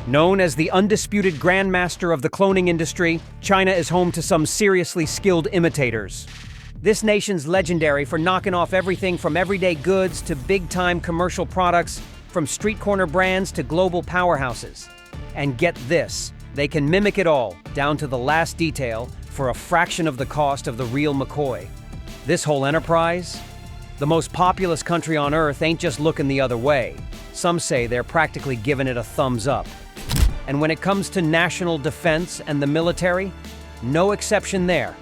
Known as the undisputed grandmaster of the cloning industry, China is home to some seriously skilled imitators. This nation's legendary for knocking off everything from everyday goods to big-time commercial products, from street corner brands to global powerhouses. And get this, they can mimic it all, down to the last detail, for a fraction of the cost of the real McCoy. This whole enterprise? The most populous country on Earth ain't just looking the other way. Some say they're practically giving it a thumbs up. And when it comes to national defense and the military, no exception there.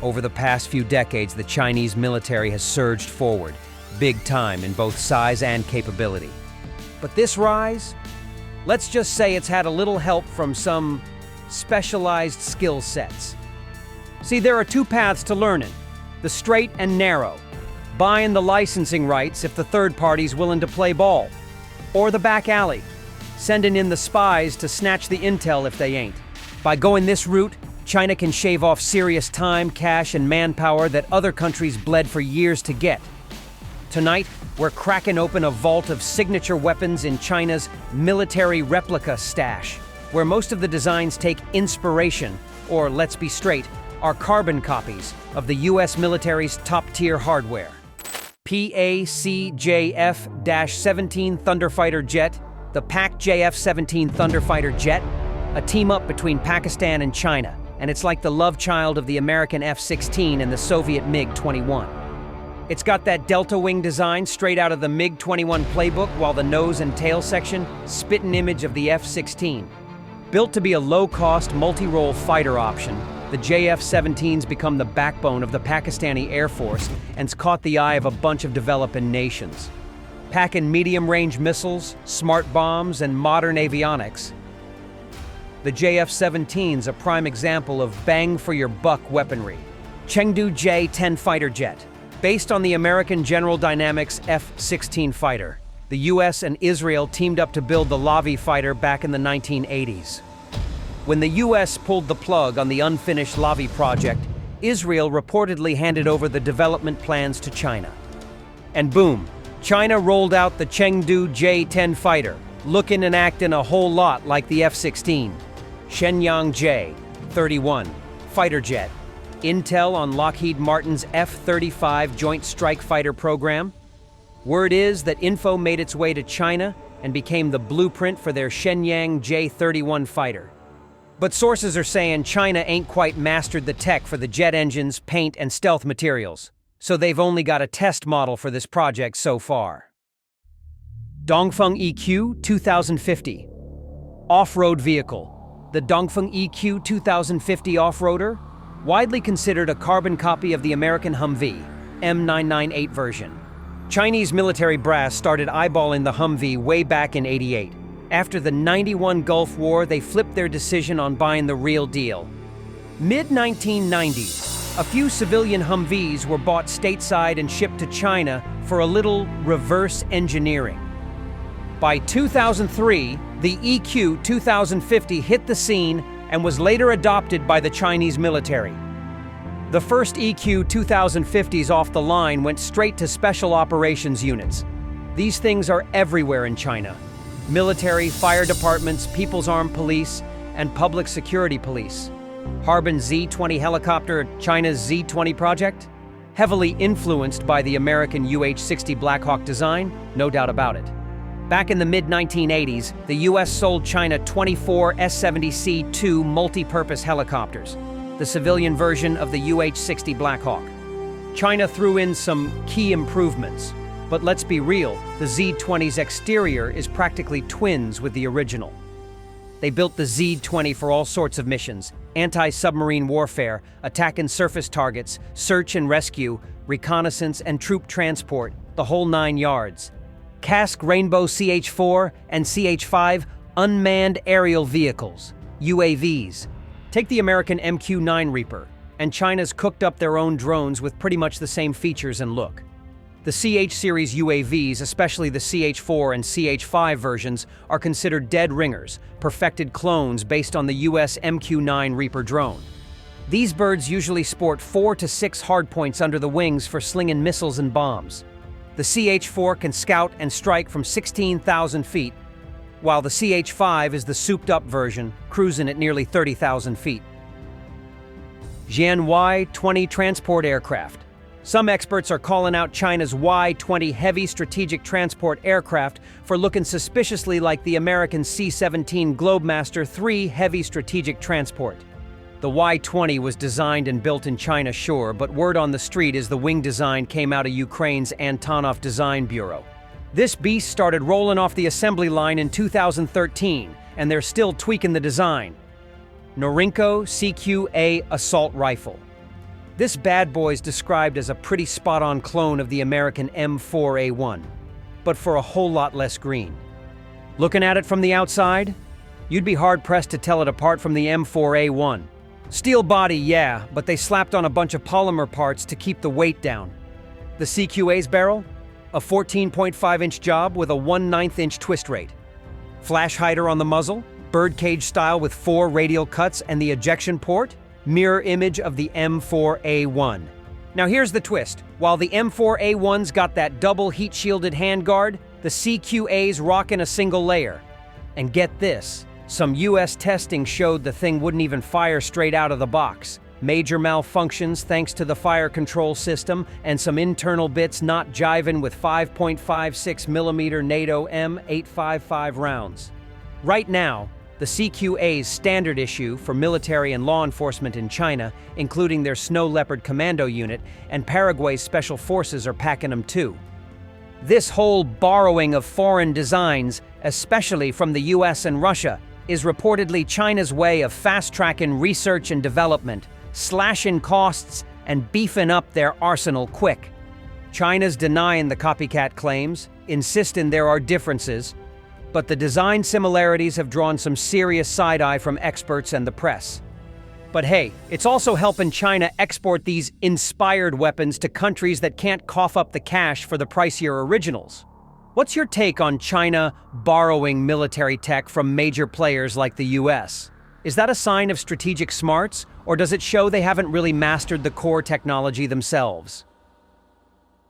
Over the past few decades, the Chinese military has surged forward, big time in both size and capability. But this rise, let's just say it's had a little help from some specialized skill sets. See, there are two paths to learning, the straight and narrow. Buying the licensing rights if the third party's willing to play ball. Or the back alley, sending in the spies to snatch the intel if they ain't. By going this route, China can shave off serious time, cash, and manpower that other countries bled for years to get. Tonight, we're cracking open a vault of signature weapons in China's military replica stash, where most of the designs take inspiration, or let's be straight, are carbon copies of the US military's top-tier hardware. PACJF-17 Thunderfighter jet, the PAC-JF-17 Thunderfighter jet, a team-up between Pakistan and China, and it's like the love child of the American F-16 and the Soviet MiG-21. It's got that delta wing design straight out of the MiG-21 playbook, while the nose and tail section spit an image of the F-16. Built to be a low-cost, multi-role fighter option, the JF-17's become the backbone of the Pakistani Air Force and's caught the eye of a bunch of developing nations. Packing medium-range missiles, smart bombs, and modern avionics, the JF-17's a prime example of bang-for-your-buck weaponry. Chengdu J-10 fighter jet. Based on the American General Dynamics F-16 fighter, the US and Israel teamed up to build the Lavi fighter back in the 1980s. When the US pulled the plug on the unfinished Lavi project, Israel reportedly handed over the development plans to China. And boom, China rolled out the Chengdu J-10 fighter, looking and acting a whole lot like the F-16. Shenyang J-31 fighter jet. Intel on Lockheed Martin's F-35 Joint Strike Fighter program. Word is that info made its way to China and became the blueprint for their Shenyang J-31 fighter. But sources are saying China ain't quite mastered the tech for the jet engines, paint, and stealth materials, so they've only got a test model for this project so far. Dongfeng EQ 2050 off-road vehicle. The Dongfeng EQ 2050 off-roader, widely considered a carbon copy of the American Humvee M998 version. Chinese military brass started eyeballing the Humvee way back in '88. After the '91 Gulf War, they flipped their decision on buying the real deal. Mid-1990s, a few civilian Humvees were bought stateside and shipped to China for a little reverse engineering. By 2003, the EQ 2050 hit the scene and was later adopted by the Chinese military. The first EQ 2050s off the line went straight to special operations units. These things are everywhere in China. Military, fire departments, People's Armed Police, and Public Security Police. Harbin Z-20 helicopter, China's Z-20 project? Heavily influenced by the American UH-60 Black Hawk design, no doubt about it. Back in the mid-1980s, the US sold China 24 S-70C-2 multi-purpose helicopters, the civilian version of the UH-60 Black Hawk. China threw in some key improvements, but let's be real, the Z-20's exterior is practically twins with the original. They built the Z-20 for all sorts of missions: anti-submarine warfare, attack and surface targets, search and rescue, reconnaissance and troop transport, the whole 9 yards. CASC Rainbow CH-4 and CH-5 unmanned aerial vehicles, UAVs. Take the American MQ-9 Reaper, and China's cooked up their own drones with pretty much the same features and look. The CH-series UAVs, especially the CH-4 and CH-5 versions, are considered dead ringers, perfected clones based on the US MQ-9 Reaper drone. These birds usually sport 4 to 6 hardpoints under the wings for slinging missiles and bombs. The CH-4 can scout and strike from 16,000 feet, while the CH-5 is the souped-up version, cruising at nearly 30,000 feet. Jian Y-20 transport aircraft. Some experts are calling out China's Y-20 heavy strategic transport aircraft for looking suspiciously like the American C-17 Globemaster III heavy strategic transport. The Y-20 was designed and built in China, sure, but word on the street is the wing design came out of Ukraine's Antonov Design Bureau. This beast started rolling off the assembly line in 2013, and they're still tweaking the design. Norinco CQA assault rifle. This bad boy's described as a pretty spot-on clone of the American M4A1, but for a whole lot less green. Looking at it from the outside, you'd be hard-pressed to tell it apart from the M4A1. Steel body, yeah, but they slapped on a bunch of polymer parts to keep the weight down. The CQA's barrel? A 14.5-inch job with a 1/9 inch twist rate. Flash hider on the muzzle, birdcage style with 4 radial cuts and the ejection port, mirror image of the M4A1. Now here's the twist. While the M4A1's got that double heat-shielded handguard, the CQA's rockin' a single layer. And get this, some US testing showed the thing wouldn't even fire straight out of the box. Major malfunctions thanks to the fire control system and some internal bits not jiving with 5.56mm NATO M855 rounds. Right now, the CQA's standard issue for military and law enforcement in China, including their Snow Leopard Commando unit, and Paraguay's special forces are packing them too. This whole borrowing of foreign designs, especially from the US and Russia, is reportedly China's way of fast-tracking research and development, slashing costs, and beefing up their arsenal quick. China's denying the copycat claims, insisting there are differences, but the design similarities have drawn some serious side-eye from experts and the press. But hey, it's also helping China export these inspired weapons to countries that can't cough up the cash for the pricier originals. What's your take on China borrowing military tech from major players like the US? Is that a sign of strategic smarts, or does it show they haven't really mastered the core technology themselves?